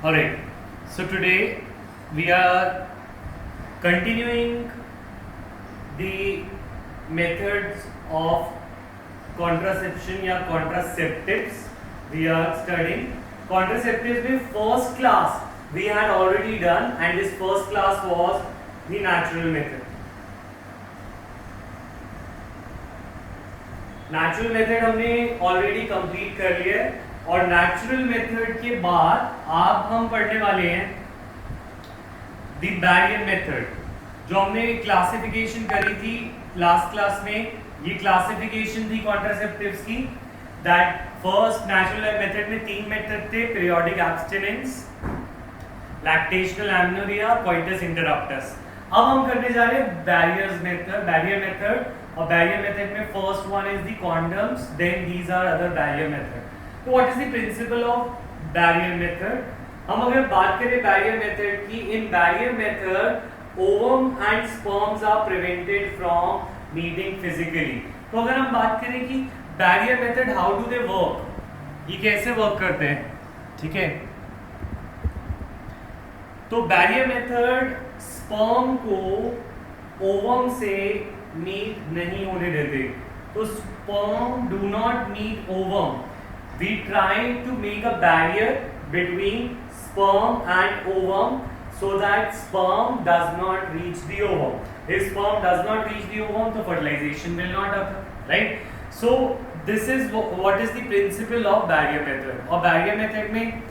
Alright, so today we are continuing the methods of contraception या contraceptives. We are studying contraceptives में first class we had already done, and this first class was the natural method. Natural method हमने already complete कर लिया है और natural method के बाद अब हम पढ़ने वाले हैं द बैरियर मेथड, जो हमने क्लासिफिकेशन करी थी लास्ट क्लास में. ये क्लासिफिकेशन थी कॉन्ट्रासेप्टिव्स की. दैट फर्स्ट नेचुरल मेथड में 3 मेथड थे: periodic abstinence, lactational amenorrhea, coitus interruptus. अब हम करने जा रहे हैं बैरियर मेथड. और बैरियर मेथड में first one is the condoms, then these are other barrier method. तो what is the principle of barrier method? हम अगर बात करें बैरियर मेथड की, in barrier method ovum and sperms are prevented from meeting physically. तो अगर हम बात करें कि barrier method how do they work, ये कैसे वर्क करते हैं, ठीक है. तो बैरियर मेथड स्पर्म को ओवम से मीट नहीं होने देते. तो sperm do not meet ovum. We try to make a barrier between sperm and ovum so that sperm does not reach the ovum. If sperm does not reach the ovum, the fertilization will not occur, right? So this is what is the principle of barrier method. और barrier method में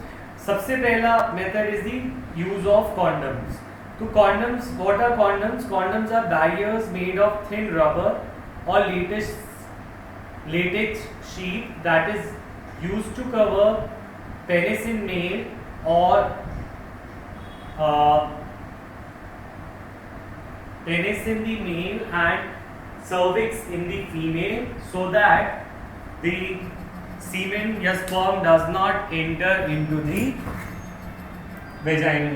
सबसे पहला method is the use of condoms. तो condoms, what are condoms? Condoms are barriers made of thin rubber or latex sheet that is used to cover penis in male or penis in the male and cervix in the female, so that the semen या sperm does not enter into the vagina.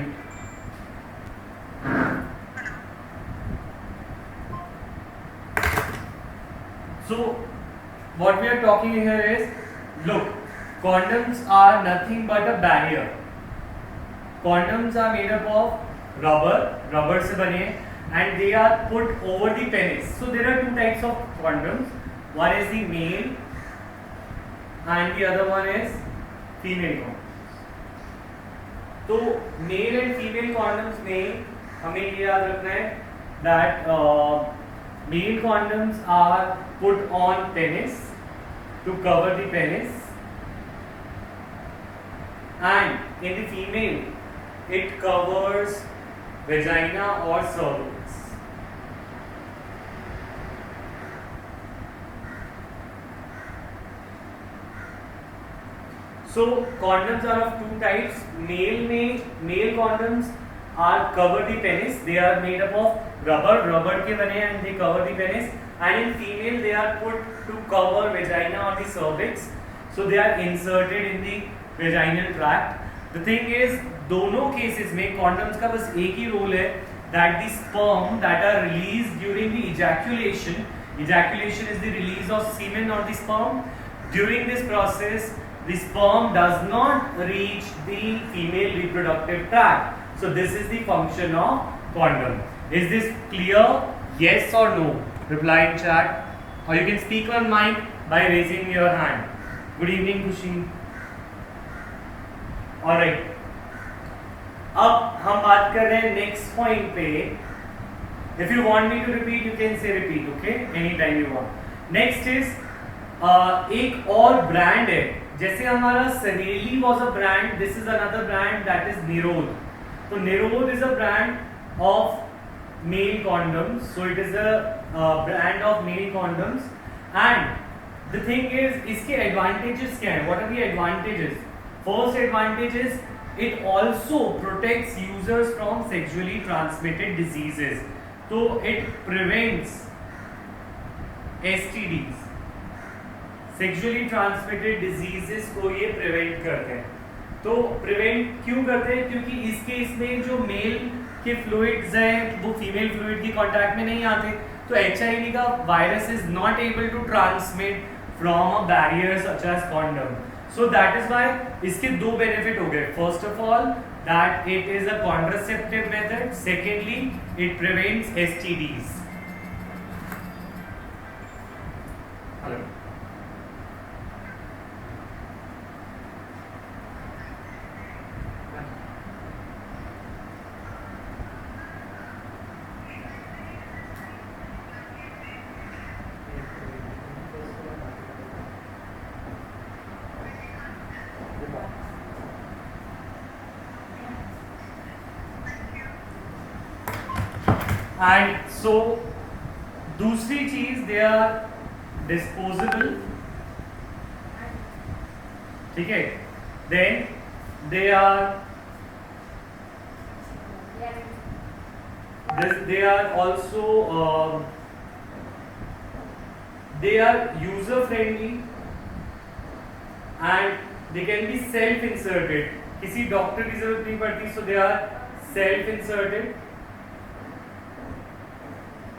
So what we are talking here is, look, condoms are nothing but a barrier. Condoms are made up of rubber से बने, and they are put over the penis. So there are two types of condoms. One is the male and the other one is female condoms. तो male and female condoms में हमें ये याद रखना है that male condoms are put on penis to cover the penis, and in the female it covers vagina or cervix. So condoms are of two types. Male condoms are cover the penis. They are made up of rubber के बने, and they cover the penis. And in female they are put to cover vagina or the cervix. So they are inserted in the vaginal tract. The thing is, दोनों cases में condoms का बस एक ही role है, that the sperm that are released during the ejaculation is the release of semen or the sperm. During this process, the sperm does not reach the female reproductive tract. So this is the function of condom. Is this clear? Yes or no? Reply in chat, or you can speak on mic by raising your hand. Good evening, Kushi. Alright, अब हम बात कर रहे हैं next point पे. If you want me to repeat you can say repeat, okay, any time you want. Next is एक और brand है, जैसे हमारा Saheli was a brand, this is another brand that is Nirodh. तो Nirodh is a brand of male condoms. So it is a brand of male condoms. And the thing is, इसके advantages क्या है? What are the advantages? First advantage is it also protects users from sexually transmitted diseases. So it prevents STDs. Sexually transmitted diseases को ये prevent करते हैं. तो prevent क्यों करते हैं? क्योंकि इसके इसमें जो मेल के फ्लूइड्स हैं वो फीमेल फ्लूइड की कांटेक्ट में नहीं आते. तो HIV का virus is not able to transmit from a barrier such as condom. So that is why इसके दो बेनिफिट हो गए. First of all that it is a contraceptive method. Secondly it prevents STDs. Hello. And so दूसरी चीज they are disposable. ठीक है. Then they are also they are user friendly and they can be self inserted. किसी doctor की जरूरत नहीं पड़ती. so they are self inserted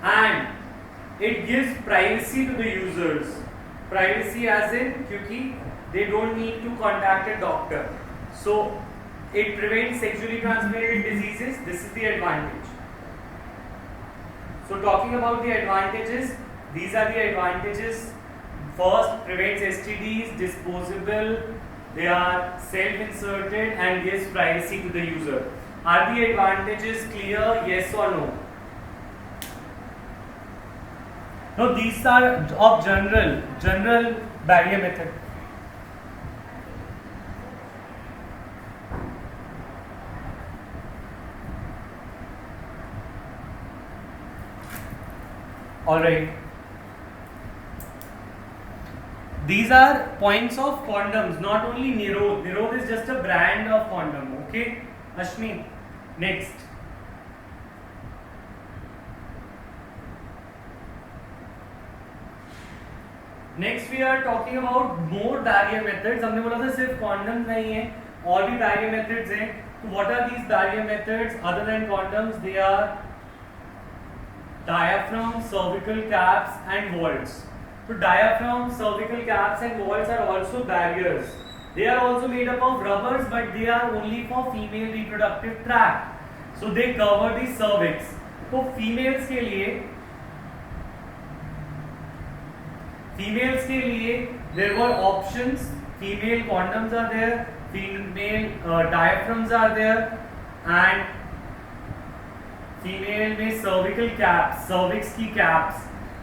and it gives privacy to the users. Privacy as in क्योंकि they don't need to contact a doctor, so it prevents sexually transmitted diseases. This is the advantage. So talking about the advantages, these are the advantages. First, prevents STDs, disposable, they are self-inserted and gives privacy to the user. Are the advantages clear? Yes or no? No, these are of general barrier method. All right. These are points of condoms, not only Nirod. Nirod is just a brand of condom. Okay, Ashmi. Next. Next we are talking about more barrier methods. हमने बोला था सिर्फ condoms नहीं है, और भी barrier methods हैं. So what are these barrier methods other than condoms? They are diaphragm, cervical caps and vaults. So diaphragm, cervical caps and vaults are also barriers. They are also made up of rubbers, but they are only for female reproductive tract. So they cover the cervix. तो females के लिए there were options. Female condoms are there, female diaphragms are there, and female में cervical caps, cervix की caps.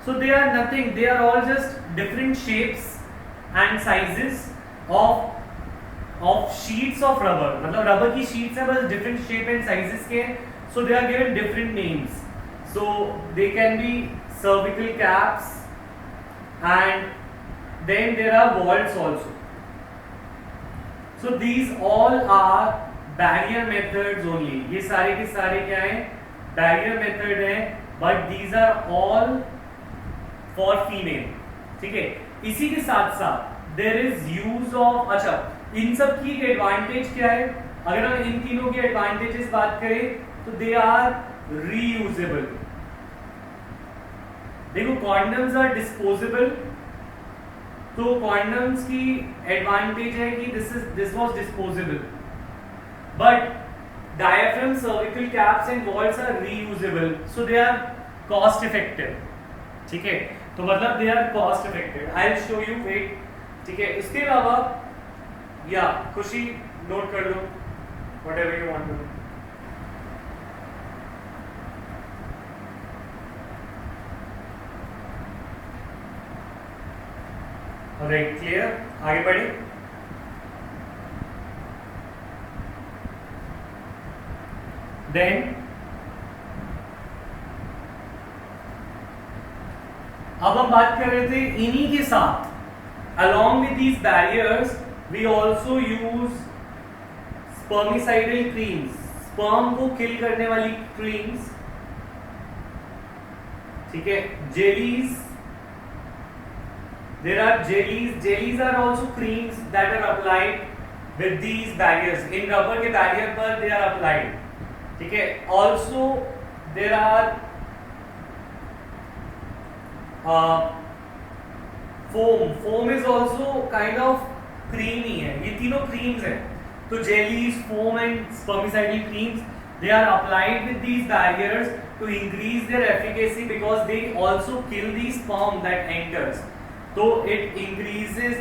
So they are nothing. They are all just different shapes and sizes of sheets of rubber. मतलब rubber की sheets है बस different shape and sizes के. So they are given different names. So they can be cervical caps, and then there are vaults also. So these all are barrier methods only. ये सारे के सारे क्या हैं? Barrier method है, but these are all for female. ठीक है. इसी के साथ साथ there is use of. अच्छा, इन सब की एडवांटेज क्या है? अगर हम इन तीनों की एडवांटेजेस बात करें तो दे आर रीयूजेबल. देखो कॉन्डम्स आर डिस्पोजेबल, तो कॉन्डम्स की एडवांटेज है कि this was disposable, but diaphragm, cervical caps and vaults are reusable, so they are cost effective. ठीक है, तो मतलब they are cost effective. I'll show you. wait. ठीक है, इसके अलावा या खुशी नोट कर लो whatever you want to know. Alright, clear? आगे बढ़े. Then अब हम बात कर रहे थे इन्हीं के साथ, along with these barriers we also use spermicidal creams, sperm को kill करने वाली creams. ठीक है, jellies, there are jellies are also creams that are applied with these barriers. in rubber के barrier पर they are applied. ठीक है, also there are foam is also kind of creamy है, ये तीनों क्रीम्स हैं। तो jellies, foam and spermicidal creams, they are applied with these barriers to increase their efficacy because they also kill the sperm that enters. So it increases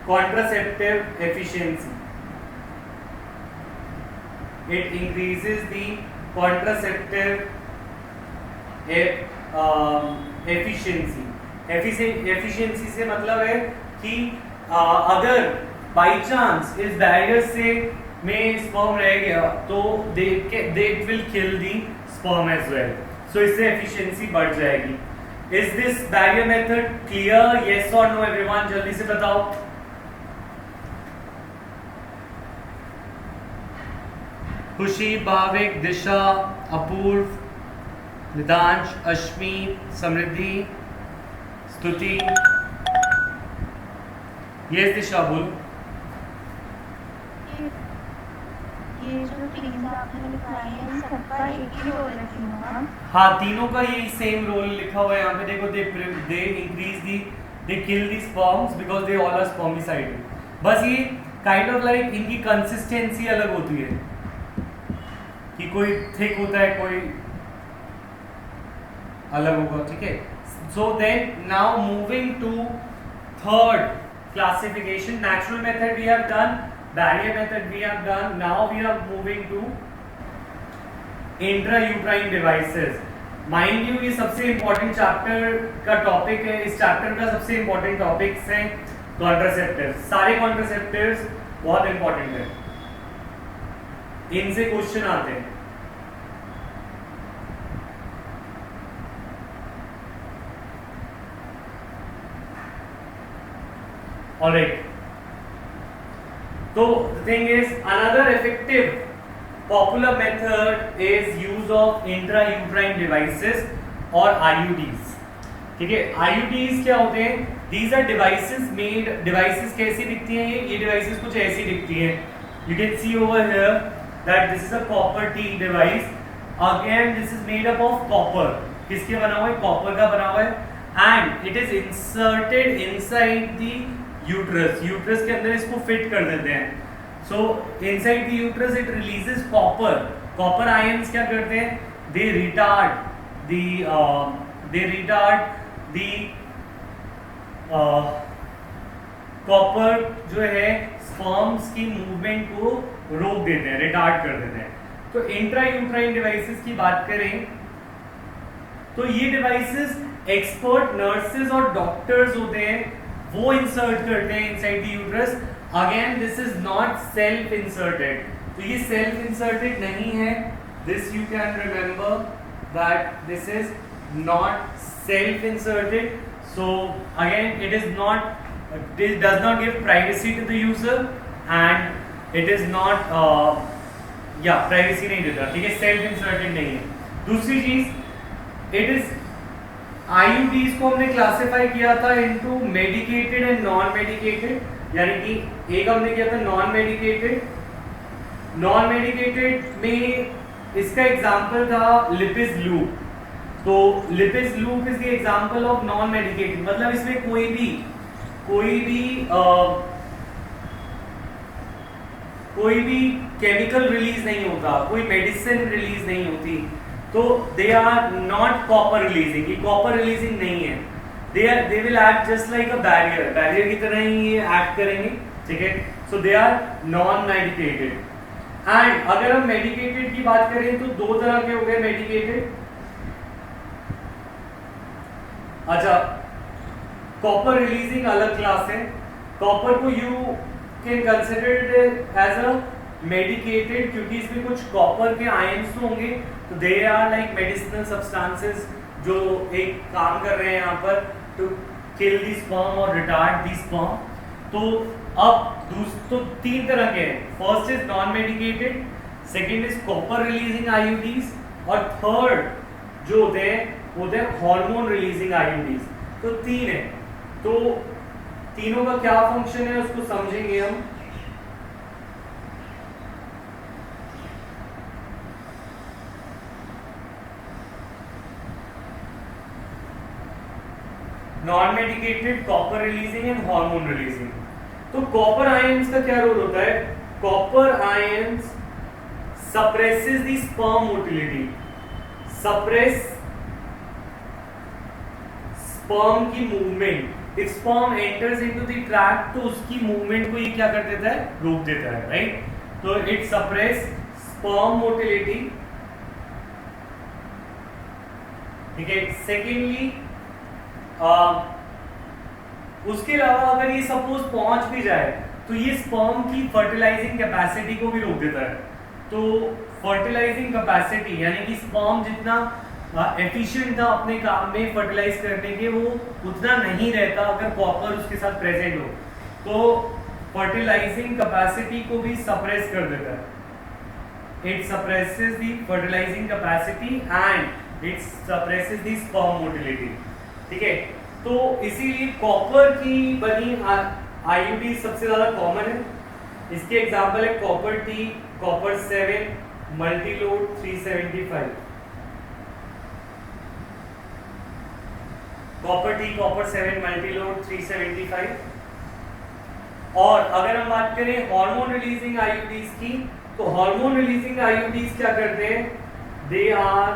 contraceptive efficiency. It increases the contraceptive efficiency. Efficiency से मतलब है कि अगर by chance इस barrier से में sperm रह गया तो they will kill the sperm as well. So इससे एफिशिएंसी बढ़ जाएगी. Is this barrier method clear? Yes or no everyone? जल्दी से बताओ. खुशी, भाविक, दिशा, अपूर्व, निदांश, अश्मी, समृद्धि, स्तुति. यस दिशा बोल. ये जो तीन आपने लिखवाई है सबका एक ही रोल रखूंगा. हाँ, तीनों का यही सेम रोल लिखा हुआ है यहाँ पे. देखो, they increase the, they kill the sperms because they all are spermicidal. बस ये काइंड ऑफ लाइक इनकी कंसिस्टेंसी अलग होती है कि कोई थिक होता है, कोई अलग होगा. ठीक है. So then now moving to third classification. Natural method we have done, barrier method we have done. Now we are moving to intrauterine devices. Mind you, ये सबसे important chapter का topic है. इस chapter का सबसे important topics है contraceptives. सारे contraceptives बहुत important है, इनसे क्वेश्चन आते हैं. Alright. So the thing is, another effective popular method is use of intrauterine devices or IUDs. ठीक है. IUDs क्या होते हैं? These are devices made. Devices कैसी दिखती हैं? ये devices कुछ ऐसी दिखती हैं. You can see over here that this is a copper T device. Again, this is made up of copper. किसके बना हुआ है? Copper का बना हुआ है. And it is inserted inside the uterus. Uterus के अंदर इसको फिट कर देते हैं. सो inside the uterus it releases copper. Copper ions क्या करते हैं? दे रिटार्ड द कॉपर जो है स्पर्म्स की मूवमेंट को रोक देते हैं, रिटार्ड कर देते हैं. तो इंट्रायूट्राइन डिवाइसेस की बात करें तो ये डिवाइसेस एक्सपर्ट नर्सेज और डॉक्टर्स होते हैं, वो इंसर्ट करते हैं inside the uterus. Again this is not self inserted. तो ये सेल्फ इंसर्टेड नहीं है. This you can remember that this is not self inserted. So again it is not, it does not give privacy to the user and it is not privacy नहीं देता. ठीक है. Self inserted नहीं है. दूसरी चीज, इट इज IUDs को हमने क्लासिफाई किया था into medicated and non medicated. यानी कि एक हमने किया था नॉन मेडिकेटेड. नॉन मेडिकेटेड में इसका एग्जांपल था लिपिस लूप. तो Lippes loop is the example of non medicated. मतलब इसमें कोई भी केमिकल रिलीज नहीं होता, कोई मेडिसिन रिलीज नहीं होती. तो they are not copper releasing. ये कॉपर रिलीजिंग नहीं है. They will act just like a barrier की तरह ही ये एक्ट करेंगे. ठीक है. So they are non medicated. And अगर हम मेडिकेटेड की बात करें तो दो तरह के हो गए मेडिकेटेड. अच्छा, कॉपर रिलीजिंग अलग क्लास है. कॉपर को you can consider as a medicated क्योंकि इसमें कुछ कॉपर के आयंस तो होंगे. तो they are like medicinal substances जो एक काम कर रहे हैं यहाँ पर टू किल दी स्पर्म और रिटार्ड दी स्पर्म. तो अब तो तीन तरह के हैं. First is non medicated, second is copper releasing IUDs और थर्ड जो होते हैं हार्मोन रिलीजिंग आईयूडीज. तो तीन है. तो तीनों का क्या फंक्शन है उसको समझेंगे हम. Non medicated, copper releasing and hormone releasing. तो कॉपर आयंस का क्या रोल होता है? Copper ions suppresses the sperm motility, suppress sperm की movement। if sperm enters into the tract तो उसकी movement को ये क्या कर देता है? रोक देता है, राइट? तो it suppress sperm motility, ठीक है। सेकेंडली उसके अलावा अगर ये सपोज पहुंच भी जाए तो ये स्पर्म की फर्टिलाइजिंग कैपेसिटी को भी रोक देता है। तो फर्टिलाइजिंग कैपेसिटी यानी कि स्पर्म जितना एफिशिएंट था अपने काम में फर्टिलाइज करने के, वो उतना नहीं रहता अगर कॉपर उसके साथ प्रेजेंट हो। तो फर्टिलाइजिंग कैपेसिटी को भी सप्रेस कर देता है। It suppresses the fertilising capacity and it suppresses the sperm motility, ठीक है। तो इसीलिए कॉपर की बनी आईयूडी सबसे ज्यादा कॉमन है। इसके एग्जांपल है copper T, copper 7, Multiload 375। Copper T, copper 7, Multiload 375। और अगर हम बात करें हार्मोन रिलीजिंग आईयूडीज की, तो हार्मोन रिलीजिंग आईयूडीज क्या करते हैं? दे आर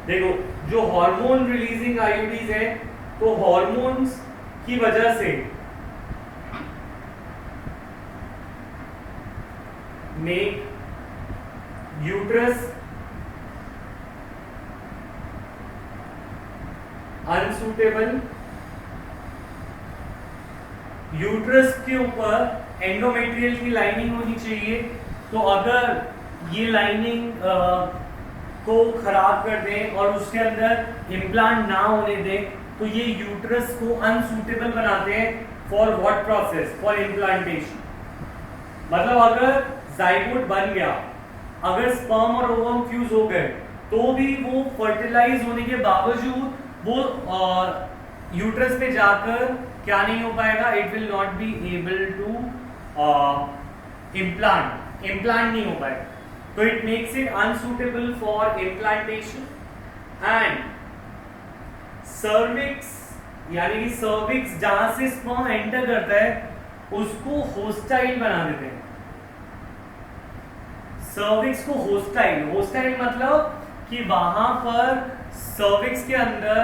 देखो, जो हार्मोन रिलीजिंग आईयूडीज है तो हार्मोन्स की वजह से मेक यूट्रस अनसूटेबल। यूट्रस के ऊपर एंडोमेट्रियल की लाइनिंग होनी चाहिए, तो अगर ये लाइनिंग को खराब कर दें और उसके अंदर इम्प्लांट ना होने दें तो ये यूट्रस को अनसूटेबल बनाते हैं for what process? For implantation. मतलब अगर जाइगोट बन गया, अगर स्पर्म और ओवम फ्यूज हो गए, तो भी वो फर्टिलाइज होने के बावजूद वो यूट्रस पे जाकर क्या नहीं हो पाएगा? It will not be able to implant नहीं हो पाएगा। तो it makes it unsuitable for implantation. And cervix यानी कि सर्विक्स जहां से स्पर्म एंटर करता है उसको होस्टाइल बना देते हैं। सर्विक्स को होस्टाइल मतलब कि वहां पर सर्विक्स के अंदर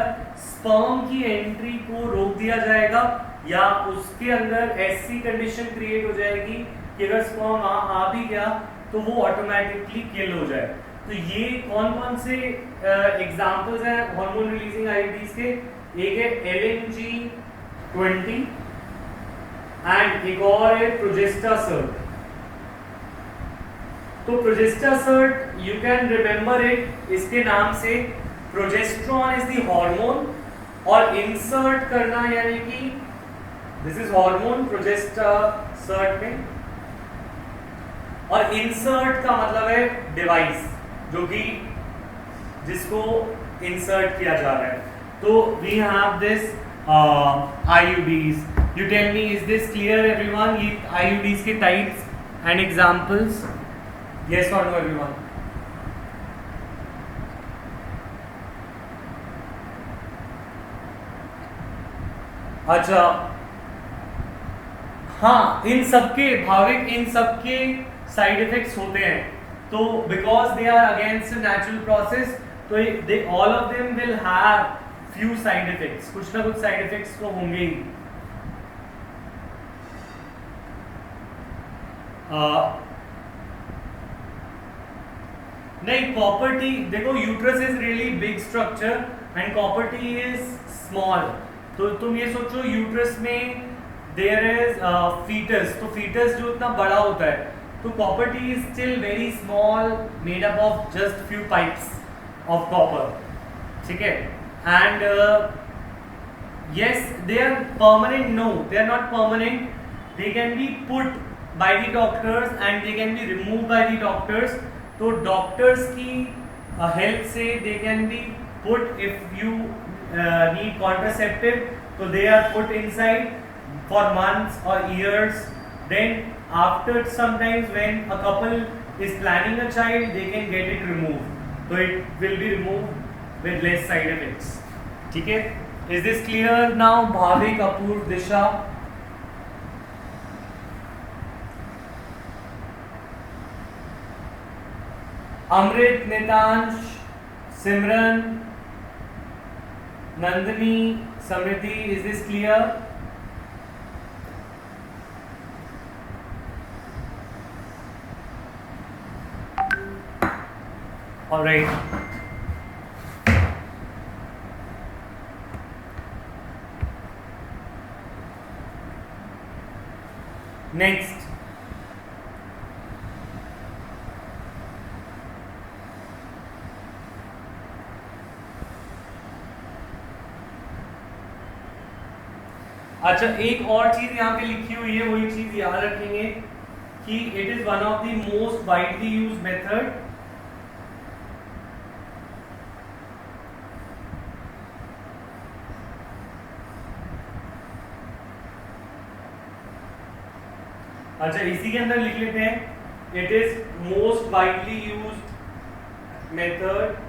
स्पर्म की एंट्री को रोक दिया जाएगा, या उसके अंदर ऐसी कंडीशन क्रिएट हो जाएगी कि अगर स्पर्म वहां आ भी गया तो वो ऑटोमेटिकली किल हो जाए। तो ये कौन कौन से एग्जांपल्स हैं हार्मोन रिलीजिंग आईयूडीज के? एक है LNG-20 एंड एक और है प्रोजेस्टासर्ट। तो प्रोजेस्टासर्ट यू कैन रिमेंबर इट इसके नाम से, प्रोजेस्ट्रॉन इज द हार्मोन, और इंसर्ट करना यानी कि दिस इज हार्मोन प्रोजेस्टासर्ट में, और इंसर्ट का मतलब है डिवाइस जो कि जिसको इंसर्ट किया जा रहा है। तो we have this IUDs। You tell me, is this clear everyone? ये IUDs के टाइप्स एंड एग्जांपल्स, यस और नो एवरीवन? अच्छा, हाँ, इन सबके भाविक इन सबके साइड इफेक्ट्स होते हैं। तो because they are against natural process, तो they all of them will have few side effects, कुछ ना कुछ साइड इफेक्ट्स तो होंगे ही। नहीं, कॉपर टी देखो, uterus is really big structure and copper T is small. तो तुम ये सोचो, यूट्रस में देयर इज फीटस, तो फीटस जो इतना बड़ा होता है, तो copper T is still very small, made up of just few pipes of copper, ठीक है। And yes, they are permanent? No, they are not permanent. They can be put by the doctors and they can be removed by the doctors. तो doctors की help से they can be put, if you need contraceptive, so they are put inside for months or years. Then after sometimes when a couple is planning a child, they can get it removed. So it will be removed with less side effects. ठीक है? Is this clear now? Bhavik, Apurv, Disha. Amrit, Nitansh, Simran, Nandini, Samriddhi, is this clear? All right. Next. अच्छा, एक और चीज यहाँ पे लिखी हुई है, वही चीज याद रखेंगे कि it is one of the most widely used method अच्छा, इसी के अंदर लिख लेते हैं, it is most widely used method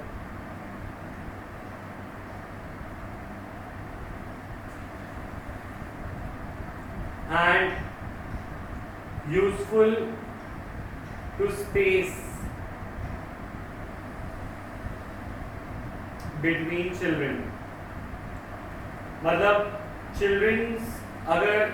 and useful to space between children. मतलब चिल्ड्रंस अगर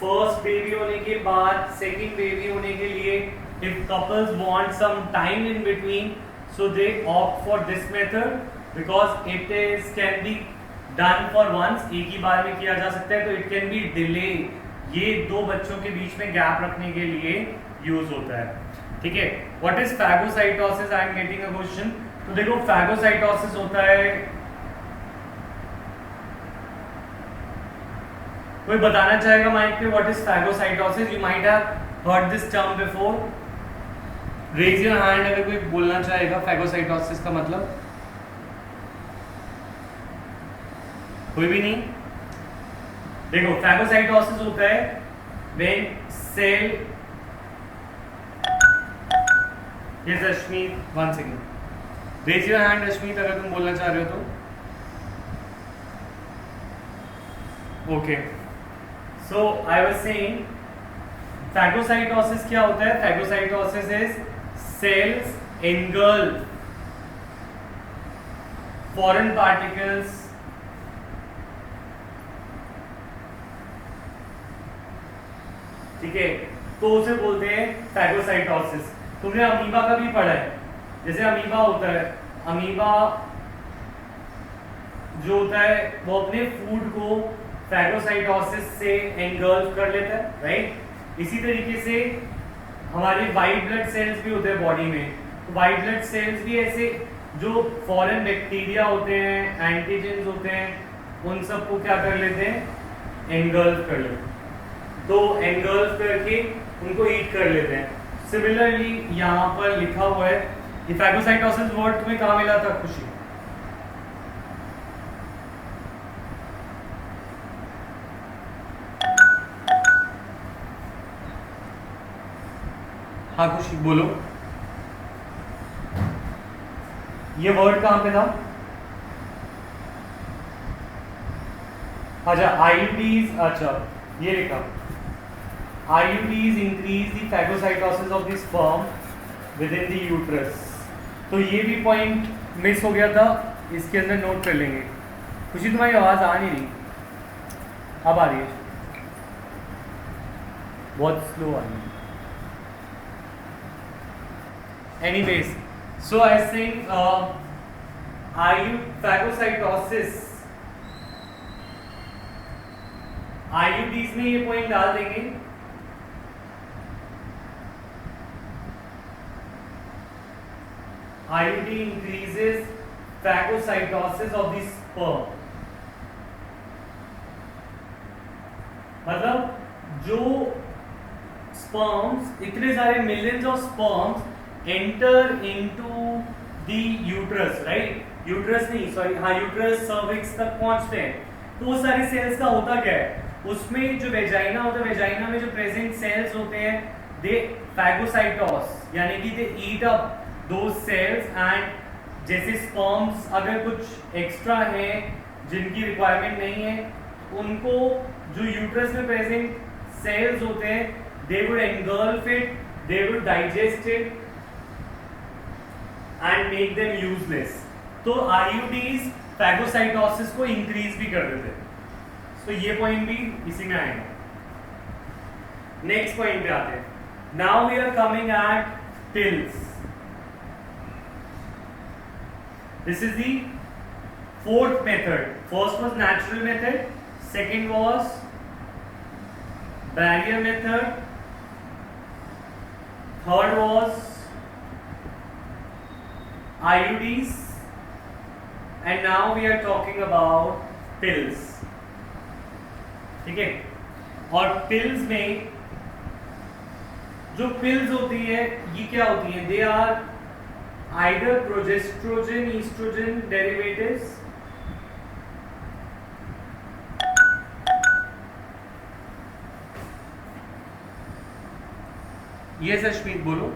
फर्स्ट बेबी होने के बाद सेकंड बेबी होने के लिए if couples want some time in between, so they opt for this method because it is can be done for once, एक ही बार में किया जा सकता है, तो it can be delay, ये दो बच्चों के बीच में गैप रखने के लिए यूज होता है. ठीक है? What is phagocytosis? I am getting a question. तो देखो phagocytosis होता है, कोई बताना चाहेगा माइक पे what is phagocytosis? You might have heard this term before. Raise your hand अगर कोई बोलना चाहेगा phagocytosis का मतलब. कोई भी नहीं? देखो phagocytosis होता है when cell, yes Ashmeet, one second. Raise your hand Ashmeet अगर तुम बोलना चाह रहे हो तो. Okay. So I was saying phagocytosis क्या होता है? Phagocytosis is cells engulf foreign particles ठीक है, तो उसे बोलते हैं phagocytosis. तुमने अमीबा का भी पढ़ा है, जैसे अमीबा होता है, अमीबा जो होता है वो अपने फूड को फैगोसाइटोसिस से एंगल्फ कर लेता है, राइट? इसी तरीके से हमारे वाइट ब्लड सेल्स भी होते हैं बॉडी में, तो वाइट ब्लड सेल्स भी ऐसे जो फॉरेन बैक्टीरिया होते हैं, एंटीजेंस होते हैं, उन सबको क्या कर लेते हैं? एंगल्फ कर लेते हैं. तो एंगल्फ करके उनको ईट कर लेते हैं. सिमिलरली यहाँ पर लिखा हुआ है कि फैगोसाइटोसिस वर्ड तुम्हें कहाँ मिला था खुशी? हाँ खुशी बोलो, ये वर्ड कहां पे था? अच्छा IUDs, अच्छा ये लिखा IUDs increase the phagocytosis of the sperm within the uterus. तो ये भी पॉइंट मिस हो गया था, इसके अंदर नोट कर लेंगे. खुशी तुम्हारी आवाज आ नहीं रही, अब आ रही है, बहुत स्लो आ रही है. Anyways, so I think phagocytosis, IUDs में ये पॉइंट डाल देंगे. IUD increases phagocytosis of the sperm. मतलब जो sperms, इतने सारे millions of sperms enter into the uterus, right? Uterus नहीं, sorry, हाँ uterus cervix तक पहुंचते हैं. तो वो सारे सेल्स का होता क्या है? उसमें जो वेजाइना होता है, वेजाइना में जो प्रेजेंट सेल्स होते हैं दे फैगोसाइटोस यानी कि they eat up those cells, and जैसे स्पर्म्स अगर कुछ एक्स्ट्रा है जिनकी रिक्वायरमेंट नहीं है, उनको जो यूट्रस में प्रेजेंट सेल्स होते हैं they would engulf it, they would digest it and make them useless. तो आईयूडीज फैगोसाइटोसिस को इंक्रीज भी कर देते हैं। तो ये पॉइंट भी इसी में आएगा। नेक्स्ट पॉइंट पे आते हैं। Now we are coming at pills. This is the fourth method. First was natural method, second was barrier method, third was IUDs, and now we are talking about pills। ठीक है, और pills में जो pills होती है ये क्या होती है? They are either progestogen oestrogen derivatives, yes Ashmit बोलो।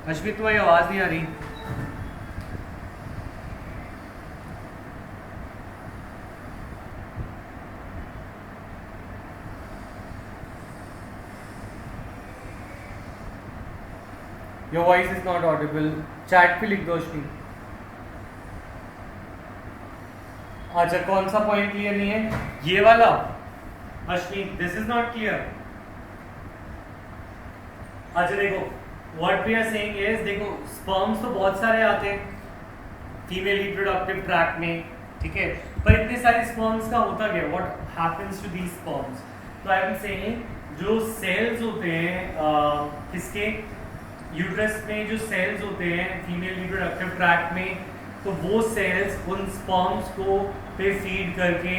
अश्मित तुम्हारी आवाज नहीं आ रही। Your voice is not audible. Chat पे लिख दो अश्विन। अच्छा, कौन सा पॉइंट क्लियर नहीं है? ये वाला Ashwin, this is not clear. अच्छा देखो, what we are saying is, देखो स्पर्म्स तो बहुत सारे आते हैं फीमेल रिप्रोडक्टिव ट्रैक्ट में, ठीक है, पर इतने सारे स्पर्म्स का होता क्या? What happens to these sperms? तो आई एम सेइंग जो सेल्स होते हैं किसके यूट्रस में, जो सेल्स होते हैं फीमेल रिप्रोडक्टिव ट्रैक्ट में, तो वो सेल्स उन स्पर्म्स को पे फीड करके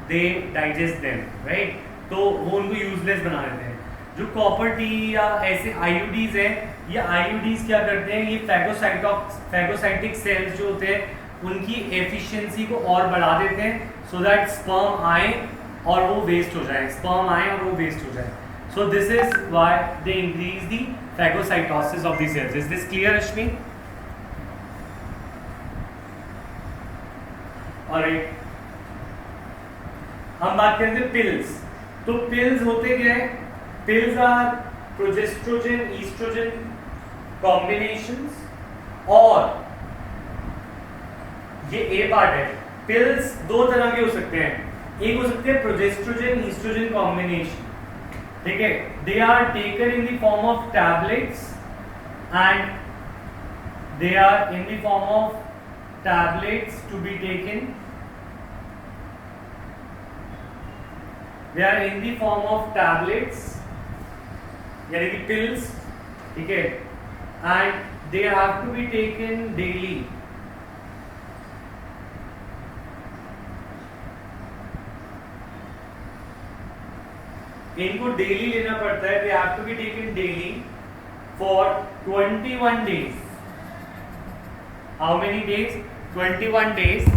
दे डाइजेस्ट देम, राइट? तो वो उनको यूजलेस बना देते हैं। जो कॉपर टी या ऐसे आईयूडीज है, ये आईयूडीज क्या करते हैं? ये फैगोसाइटिक सेल्स जो होते हैं उनकी एफिशिएंसी को और बढ़ा देते हैं, सो दैट स्पर्म आए और वो वेस्ट हो जाए, स्पर्म आए और वो वेस्ट हो जाए। So this is why they increase the phagocytosis of the cells. Is this clear Ashwin? Alright, हम बात करते हैं पिल्स। तो पिल्स होते क्या है? Pills are progestogen oestrogen combinations, और ये ए पार्ट है। पिल्स दो तरह के हो सकते हैं, एक हो सकते हैं प्रोजेस्ट्रोजन ईस्ट्रोजन कॉम्बिनेशन, ठीक है, they are taken in the form of tablets, and they are in the form of tablets to be taken, they are in the form of tablets यानी कि pills, ठीक है, and they have to be taken daily। इनको daily लेना पड़ता है, they have to be taken daily for 21 days। How many days? 21 days।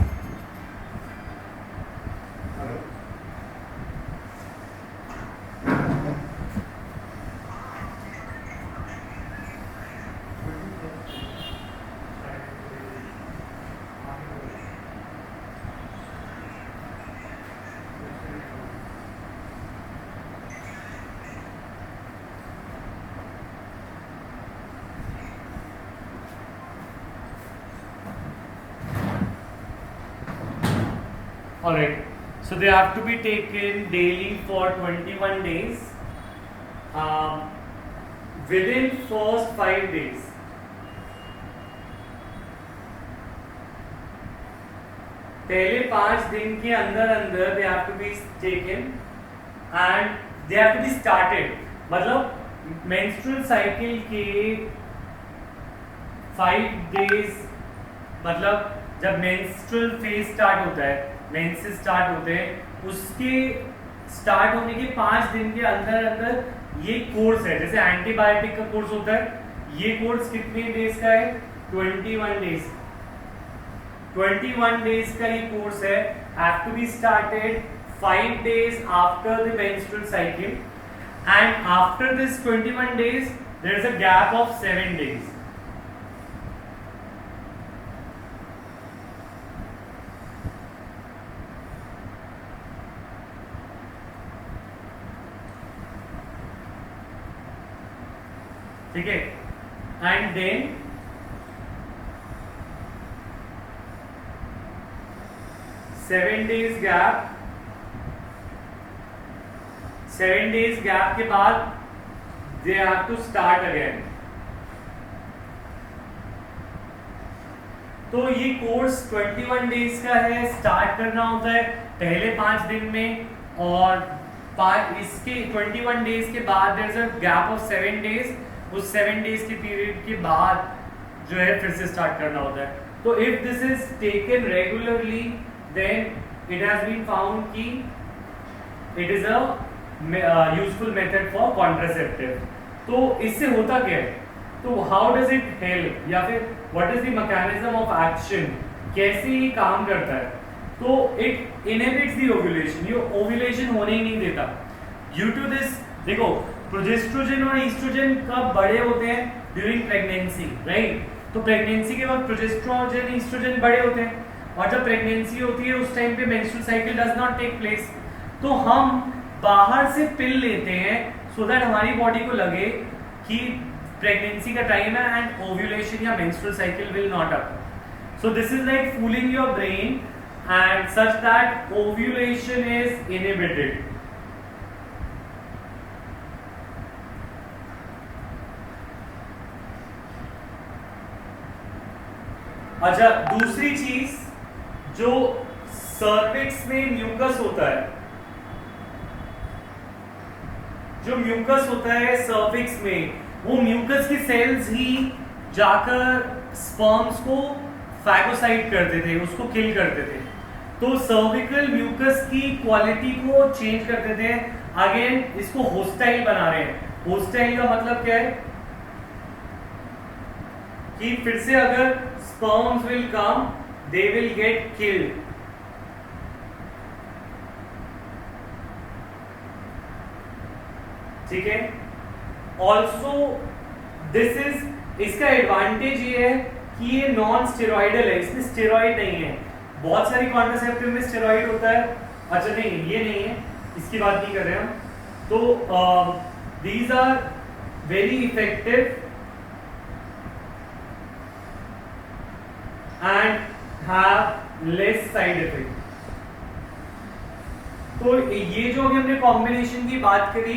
Alright, so they have to be taken daily for 21 days within first 5 days। पहले 5 दिन के अंदर अंदर they have to be taken and they have to be started। मतलब menstrual cycle के 5 days, मतलब जब menstrual phase start होता है, मेंसेस स्टार्ट होते हैं, उसके स्टार्ट होने के 5 दिन के अंदर अंदर ये कोर्स है, जैसे एंटीबायोटिक का कोर्स होता है, ये कोर्स कितने डेज का है? 21 डेज। 21 डेज का ये कोर्स है, have to be started 5 days after the menstrual cycle, and after this 21 days there is a gap of 7 days. ठीक है, and then seven days gap के बाद they have to start again. तो ये course 21 days का है. Start करना होता है पहले 5 दिन में, और इसके 21 डेज के बाद there is a gap of 7 days. उस 7 डेज के पीरियड के बाद जो है फिर से स्टार्ट करना होता है. तो if this is taken regularly then it has been found कि it is a useful method for contraceptive. तो इससे होता क्या है, तो हाउ डज इट हेल्प, या फिर what is the mechanism of action, कैसे ये काम करता है. तो इट इनहिबिट्स द ओव्यूलेशन. ये ओव्यूलेशन होने ही नहीं देता. ड्यू टू दिस, देखो प्रोजेस्ट्रोजन और ईस्ट्रोजन कब बड़े होते हैं, ड्यूरिंग प्रेगनेंसी, राइट. तो प्रेगनेंसी के वक्त प्रोजेस्ट्रोजन ईस्ट्रोजन बड़े होते हैं, और जब प्रेगनेंसी होती है उस टाइम पे menstrual cycle does not take place. तो हम बाहर से पिल लेते हैं सो दैट हमारी बॉडी को लगे कि प्रेगनेंसी का टाइम है एंड ओव्यूलेशन या menstrual cycle will not occur. So this is like fooling your brain and such that ovulation is inhibited. अच्छा, दूसरी चीज जो सर्विक्स में म्यूकस होता है, जो म्यूकस होता है सर्विक्स में, वो म्यूकस की सेल्स ही जाकर स्पर्म्स को फैगोसाइट करते थे, उसको किल करते थे. तो सर्विकल म्यूकस की क्वालिटी को चेंज कर देते हैं. अगेन इसको होस्टाइल बना रहे हैं. होस्टाइल का मतलब क्या है कि फिर से अगर sperms will come, they will get killed. ठीक है. ऑल्सो दिस इज, इसका एडवांटेज ये है कि ये नॉन स्टेरॉइडल है, इसमें स्टेरॉइड नहीं है. बहुत सारी कॉन्ट्रासेप्टिव में स्टेरॉइड होता है. अच्छा नहीं, ये नहीं है, इसकी बात नहीं कर रहे हम. तो these are very effective and have less side effect. तो ये जो अभी हमने कॉम्बिनेशन की बात करी,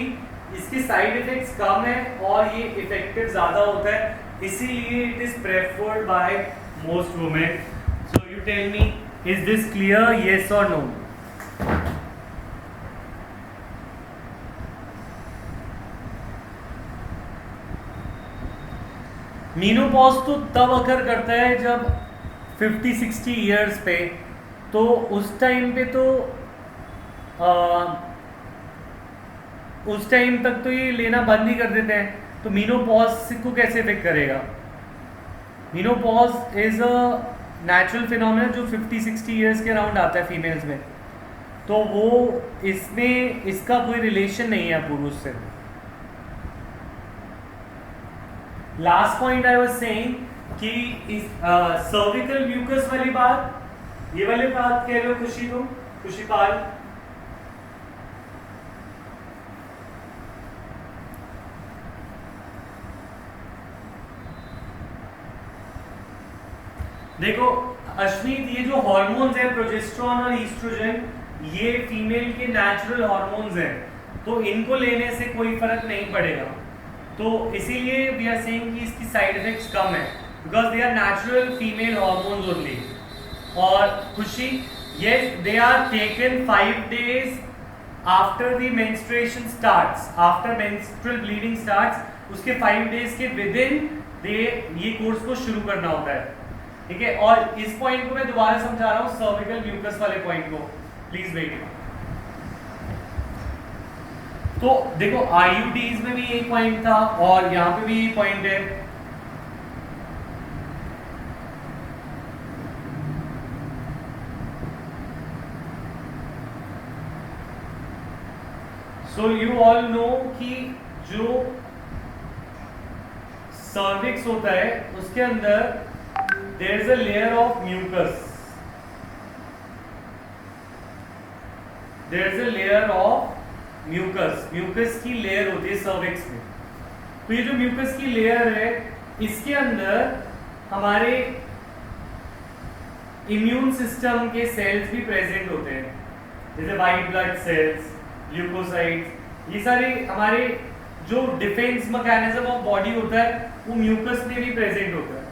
इसके साइड इफेक्ट्स कम है और ये इफेक्टिव ज्यादा होता है, इसीलिए it is preferred by most women. So you tell me, is this clear, yes और नो? मीनोपॉज तो तब अकर करता है जब 50-60 ईयर्स पे, तो उस टाइम पे तो उस टाइम तक तो ये लेना बंद ही कर देते हैं. तो मीनोपॉज को कैसे इफेक्ट करेगा? Menopause is a natural phenomena जो 50-60 ईयर्स के अराउंड आता है फीमेल्स में. तो वो इसमें इसका कोई रिलेशन नहीं है पुरुष से. Last point I was saying कि इस सर्विकल म्यूकस वाली बात, ये वाली बात कह लो खुशी को, खुशीपाल. देखो अश्मीत, ये जो हार्मोन्स हैं प्रोजेस्टेरोन और ईस्ट्रोजन, ये फीमेल के नेचुरल हार्मोन्स हैं, तो इनको लेने से कोई फर्क नहीं पड़ेगा. तो इसीलिए वी आर सेइंग कि इसकी साइड इफेक्ट्स कम है, because they are natural female hormones only. और Khushi, yes, they are taken 5 days after the menstruation starts, after menstrual bleeding starts, उसके 5 days के within ये कोर्स को शुरू करना होता है. ठीक है. और इस पॉइंट को मैं दोबारा समझा रहा हूँ, सर्विकल म्यूकस वाले पॉइंट को, प्लीज वेट. तो देखो आईयूडीज में भी एक पॉइंट था और यहाँ पे भी एक पॉइंट है. सो यू ऑल नो कि जो सर्विक्स होता है उसके अंदर there is a layer of mucus, there is a layer of mucus, mucus की लेयर होती है सर्विक्स में। तो ये जो म्यूकस की लेयर है इसके अंदर हमारे इम्यून सिस्टम के सेल्स भी प्रेजेंट होते हैं, जैसे वाइट ब्लड सेल्स, ल्यूकोसाइट्स, ये सारे हमारे जो डिफेंस मैकेनिज्म ऑफ बॉडी होता है वो म्यूकस में भी प्रेजेंट होता है।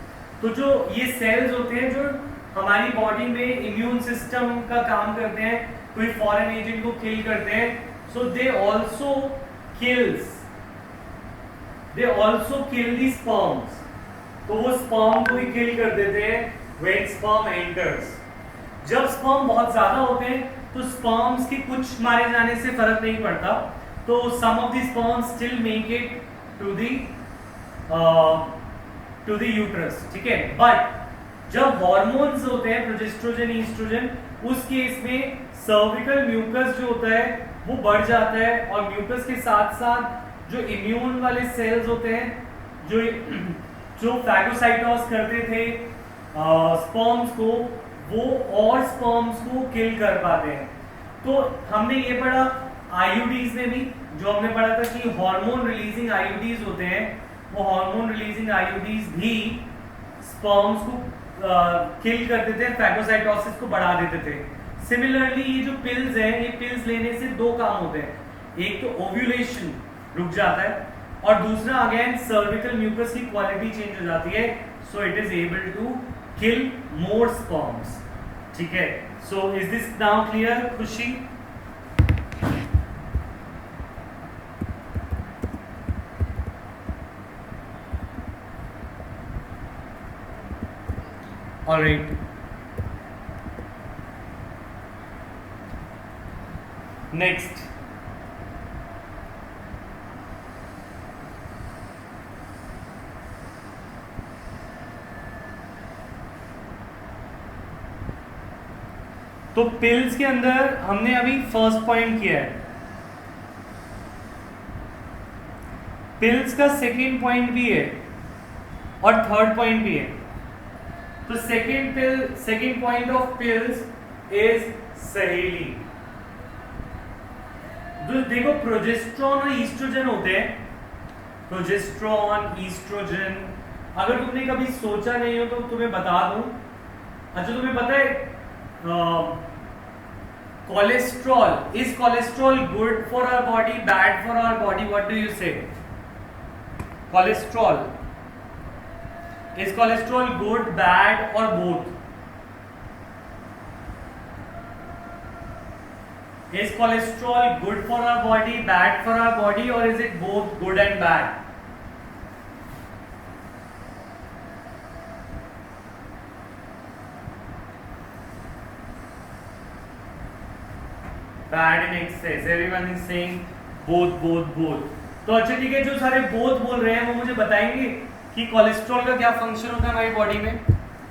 तो जो ये सेल्स होते हैं जो हमारी बॉडी में इम्यून सिस्टम का काम करते हैं, कोई फॉरेन एजेंट को किल करते हैं, सो they also kill the sperms. तो वो स्पर्म को भी किल कर देते हैं when sperm enters। जब स्पर्म बहुत ज्यादा होते हैं तो स्पर्म्स के कुछ मारे जाने से फर्क नहीं पड़ता, तो some of the sperms still make it to the uterus, ठीक है। बट जब हॉर्मोन्स होते हैं प्रोजेस्ट्रोजन, ईस्ट्रोजन, उस केस में सर्विकल म्यूकस जो होता है वो बढ़ जाता है, और म्यूकस के साथ साथ जो इम्यून वाले सेल्स होते हैं जो फैगोसाइटोस करते थे स्पर्म्स को, वो और स्पर्म्स को किल कर पाते हैं। तो हमने ये पढ़ा आईयूडीज में भी, जो हमने पढ़ा था कि हार्मोन रिलीजिंग आईयूडीज होते हैं, वो हार्मोन रिलीजिंग आईयूडीज भी स्पर्म्स को किल कर देते हैं, फैगोसाइटोसिस को बढ़ा देते थे। सिमिलरली ये जो पिल्स हैं, ये पिल्स लेने से दो काम होते हैं, एक तो ओव्यूलेशन रुक जाता है और दूसरा अगेन सर्विकल म्यूकस की क्वालिटी चेंज हो जाती है, so it is able to kill more sperms, ठीक है। So is this now clear, खुशी? All right, next तो पिल्स के अंदर हमने अभी फर्स्ट पॉइंट किया है, पिल्स का सेकंड पॉइंट भी है और थर्ड पॉइंट भी है। तो second point of pills is सहेली। तो देखो प्रोजेस्ट्रॉन और ईस्ट्रोजन होते हैं, प्रोजेस्ट्रॉन, ईस्ट्रोजन, अगर तुमने कभी सोचा नहीं हो तो तुम्हें बता दूं। अच्छा, तुम्हें पता है cholesterol, is cholesterol good for our body, bad for our body? What do you say? Cholesterol, is cholesterol good, bad, or both? Is cholesterol good for our body, bad for our body, or is it both good and bad? Bad in excess. Everyone is saying both. तो अच्छा ठीक है, जो सारे both बोल रहे हैं वो मुझे बताएंगे कि कोलेस्ट्रॉल का क्या फंक्शन होता है हमारी बॉडी में?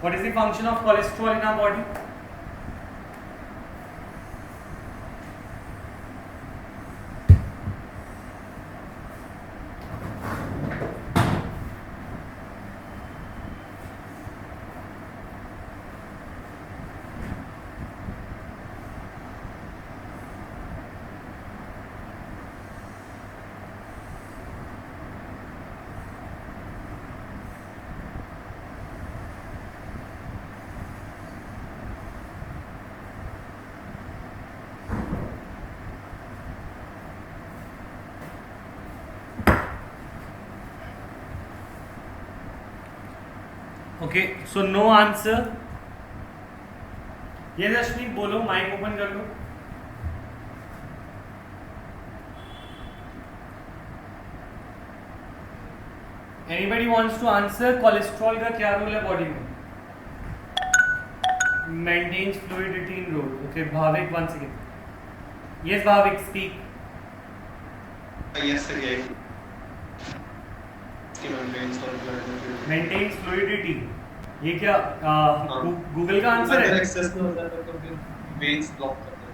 What is the function of cholesterol in our body? Okay, so no answer. ये रश्मि बोलो, माइक ओपन कर लो। Anybody wants to answer? Cholesterol का क्या रोल है बॉडी में? Maintains fluidity in rod. Okay, Bhavik once again. Yes Bhavik, speak. Yes sir, ये maintains fluidity, ये क्या गूगल का आंसर है? एक्सेस में होता है तो फिर वेन्स ब्लॉक करते हैं।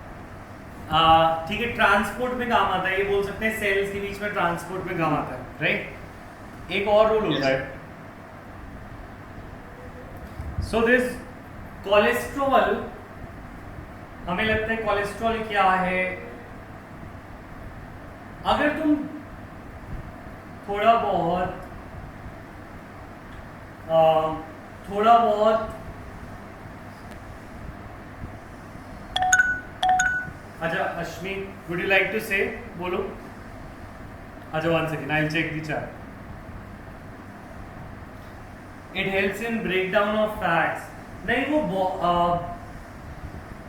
ठीक है, ट्रांसपोर्ट में काम आता है, ये बोल सकते हैं सेल्स के बीच में ट्रांसपोर्ट में काम आता है, राइट। एक और रोल होता है, सो दिस कोलेस्ट्रॉल, हमें लगता है कोलेस्ट्रॉल क्या है। अगर तुम थोड़ा बहुत अच्छा Ashmi, would you like to say, बोलो। अच्छा 1 second, I will check the chat. It helps in break down of fats. नहीं,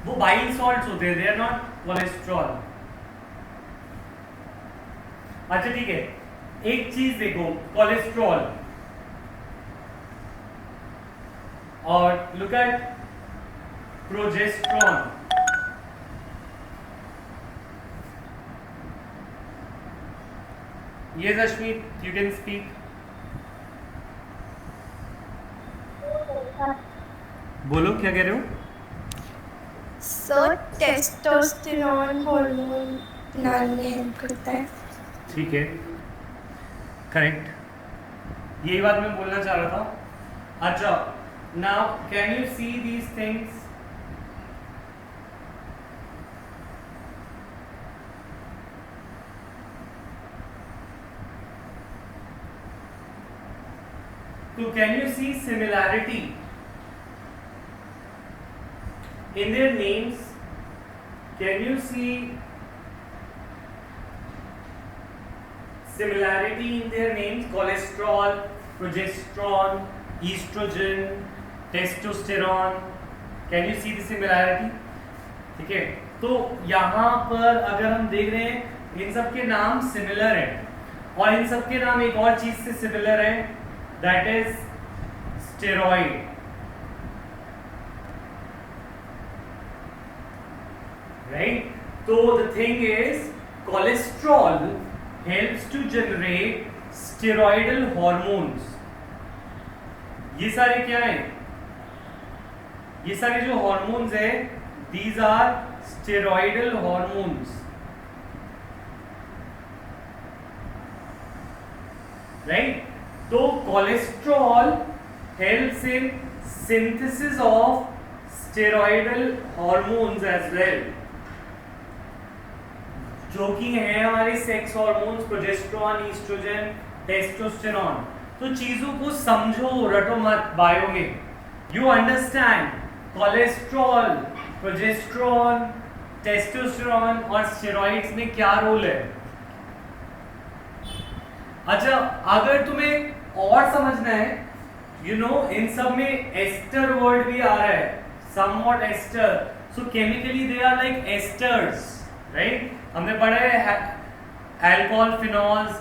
वो बाइल सॉल्ट्स होते हैं, दे आर नॉट कोलेस्ट्रॉल। अच्छा ठीक है, एक चीज देखो, कोलेस्ट्रॉल और look at progesterone. Yes, Ashmi, you can speak. बोलो क्या कह रहे हो? सर टेस्टोस्टेरोन हार्मोन बनाने में हेल्प करता है। ठीक है, करेक्ट, यही बात मैं बोलना चाह रहा था। अच्छा, now can you see these things? So can you see similarity in their names? Can you see similarity in their names? Cholesterol, progesterone, estrogen, testosterone. Can you see the similarity? ठीक है, तो यहाँ पर अगर हम देख रहे हैं इन सब के नाम सिमिलर हैं और इन सब के नाम एक और चीज से सिमिलर है, that is steroid. Right? So the thing is, cholesterol helps to generate steroidal hormones. ये सारे क्या हैं? ये सारे जो hormones हैं, these are steroidal hormones. Right? तो cholesterol helps in synthesis of steroidal hormones as well, जो कि है हमारे sex hormones, progesterone, estrogen, testosterone. तो चीजों को समझो, रटो मत बायो में। You understand cholesterol, progesterone, testosterone और स्टेरॉइड्स में क्या रोल है। अच्छा, अगर तुम्हें और समझना है, यू नो इन सब में एस्टर वर्ड भी आ रहा है, somewhat ester, so chemically they are like esters, right. हमने पढ़ा है alcohol, phenols,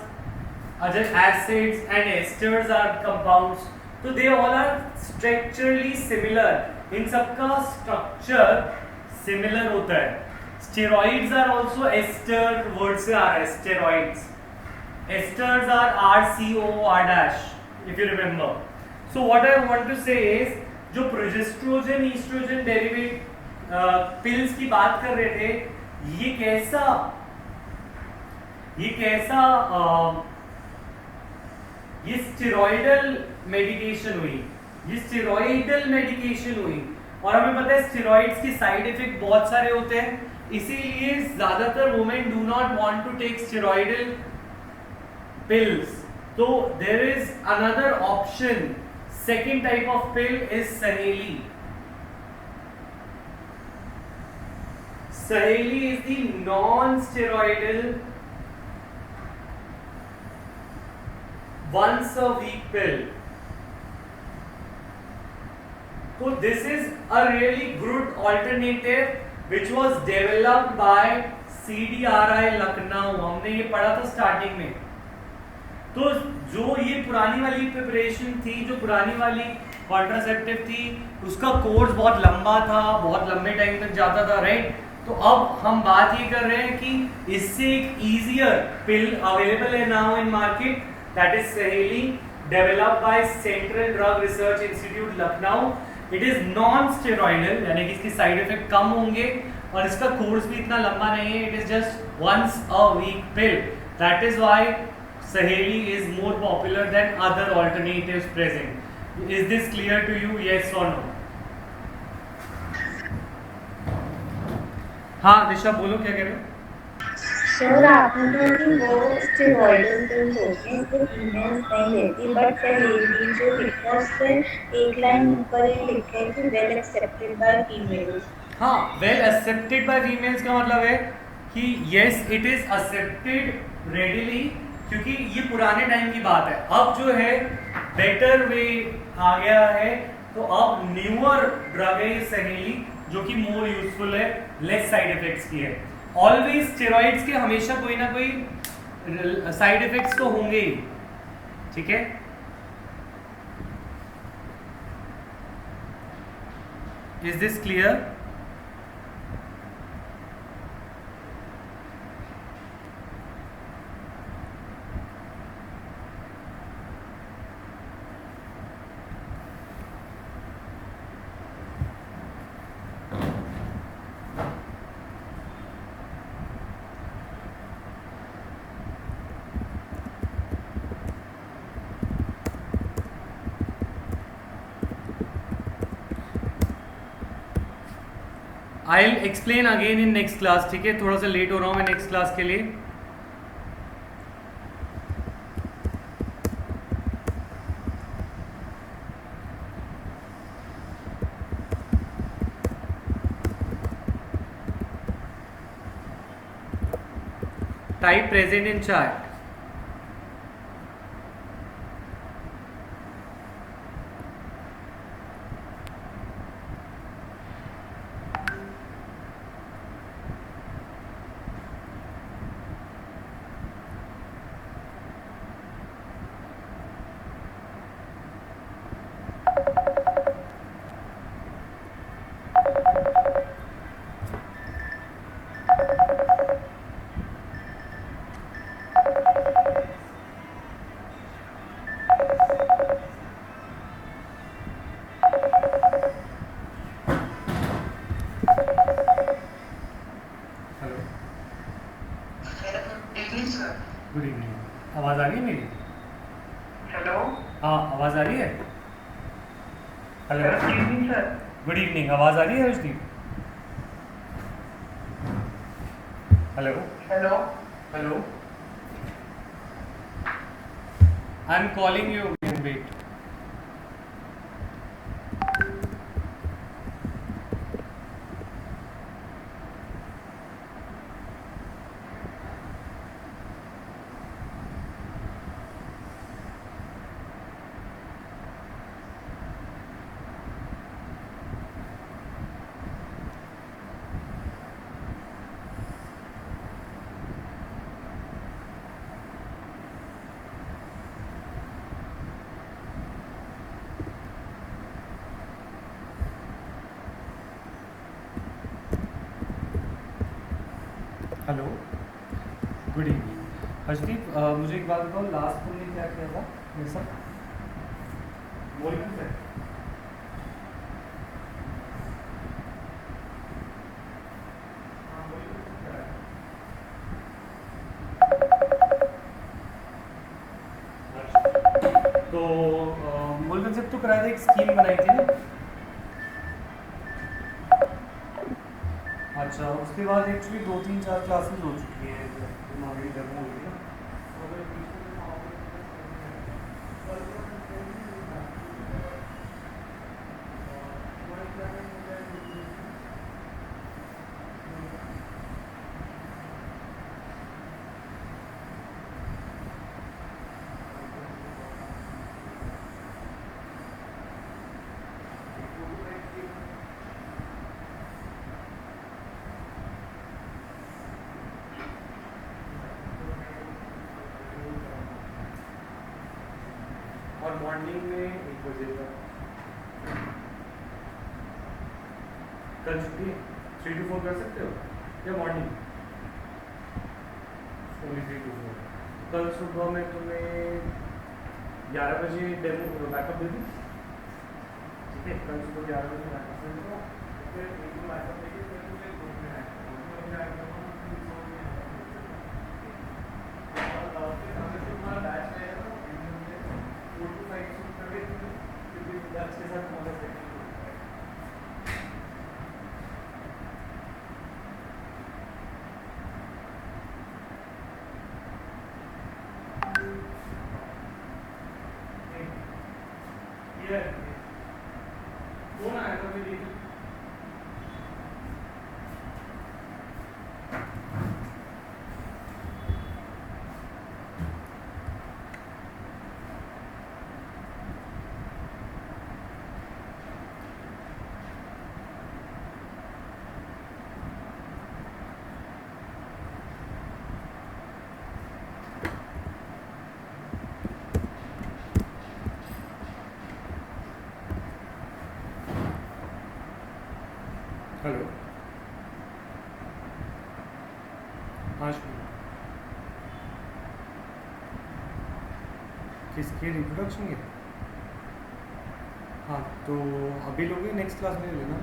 other acids and esters are compounds, तो they all are structurally similar, इन सब का स्ट्रक्चर सिमिलर होता है। Steroids are also ester word से आ रहा है, steroids. Esters are RCOR dash, if you remember. So what I want to say is, जो प्रोजेस्ट्रोजन ईस्ट्रोजन डेरिवेट पिल्स की बात कर रहे थे, ये स्टेरॉइडल मेडिकेशन हुई, और हमें पता है स्टेरॉइड्स की साइड इफेक्ट बहुत सारे होते हैं, इसीलिए ज्यादातर women do not want to take steroidal pills. So there is another option. Second type of pill is Saheli. Saheli is the non-steroidal once a week pill. So this is a really good alternative which was developed by CDRI Lucknow. हमने ये पढ़ा था starting में। तो जो ये पुरानी वाली प्रिपरेशन थी, जो पुरानी वाली कॉन्ट्रासेप्टिव थी, उसका कोर्स बहुत लंबा था, बहुत लंबे टाइम तक जाता था, राइट। तो अब हम बात ये कर रहे हैं कि इससे एक इजियर पिल अवेलेबल है now in market, that is Saheli, developed by Central Drug Research Institute Lucknow, it is non steroidal, यानी कि इसकी साइड इफेक्ट कम होंगे और इसका कोर्स भी इतना लंबा नहीं है. It is just once a week pill. That is why Saheli is more popular than other alternatives present. Is this clear to you? Yes और नो? हाँ दिशा बोलो, क्या कह रहे हो? सर आपने कहा कि वो स्टेरॉइडल पिल्स होते हैं जो फीमेल्स नहीं लेती, बट सहेली जो लिखा है उस पे एक लाइन ऊपर ही लिखा है कि वेल एक्सेप्टेड बाय फीमेल्स. हाँ, वेल एक्सेप्टेड बाय फीमेल्स का मतलब है कि yes it is accepted readily, क्योंकि ये पुराने टाइम की बात है. अब जो है बेटर वे आ गया है, तो अब न्यूअर ड्रग है सहेली जो कि मोर यूजफुल है, लेस साइड इफेक्ट्स की है. ऑलवेज स्टेरॉइड्स के हमेशा कोई ना कोई साइड इफेक्ट्स तो होंगे ही, ठीक है. Is this clear? I will explain again in next class, ठीक है. थोड़ा सा लेट हो रहा हूँ मैं नेक्स्ट क्लास के लिए. Type present in chat. Good evening. आवाज आ रही है मेरी? हेलो. हाँ आवाज आ रही है. Hello good evening sir. Good evening. आवाज आ रही है Harshdeep? Hello hello. Hello. I am calling you. Wait. Hello good evening. Harshdeep मुझे एक बात बताओ, लास्ट तुमने क्या किया था मेरे साथ? बोल क्यों रहे? हाँ, बोल क्यों रहे? तो बोल जब तो कराया था, एक स्कीम बनाई थी ना. अच्छा, उसके बाद एक्चुअली 2-3-4 क्लासेस हो चुकी हैं, दिमागी डेमो हो गई ना. और मॉर्निंग में 1 बजे तक. कल छुट्टी है, 3 to 4 कर सकते हो या मॉर्निंग? Only 3 to 4. कल सुबह में तुम्हें 11 बजे डेमो बैकअप दे दूँ, ठीक नहीं कल सुबह 11 बजे आना है तो फिर एक दो लैपटॉप लेके फिर मुझे ग्रुप में ऐड करो ग्रुप में ऐड करो फिर समझ में आएगा और फिर हमें जो हमारा बैच रहेगा ना इनमें 4 to 5 शूट करके फिर भी बैच के साथ हमारा सेटिंग हो जाएगा। ये कौन आया था मेरी हेलो हाँ किसके रिप्रोडक्शन के हाँ तो अभी लोगे नेक्स्ट क्लास में लेना